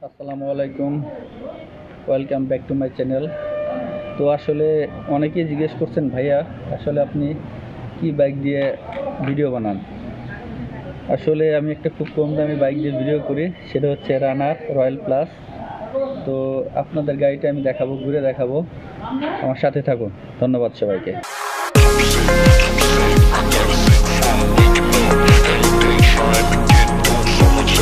আসসালামু আলাইকুম, welcome back to my channel. তো আসলে অনেকেই জিজ্ঞেস করছেন, ভাইয়া আসলে আপনি কি বাইক দিয়ে ভিডিও বানান। আসলে আমি একটা খুব কম দামি বাইক দিয়ে ভিডিও করি, সেটা হচ্ছে রানার রয়্যাল প্লাস। তো আপনাদের গাড়িটা আমি দেখাবো, ঘুরে দেখাবো, আমার সাথে থাকুন। ধন্যবাদ সবাইকে। Never sit down, we can move, and they try to get so much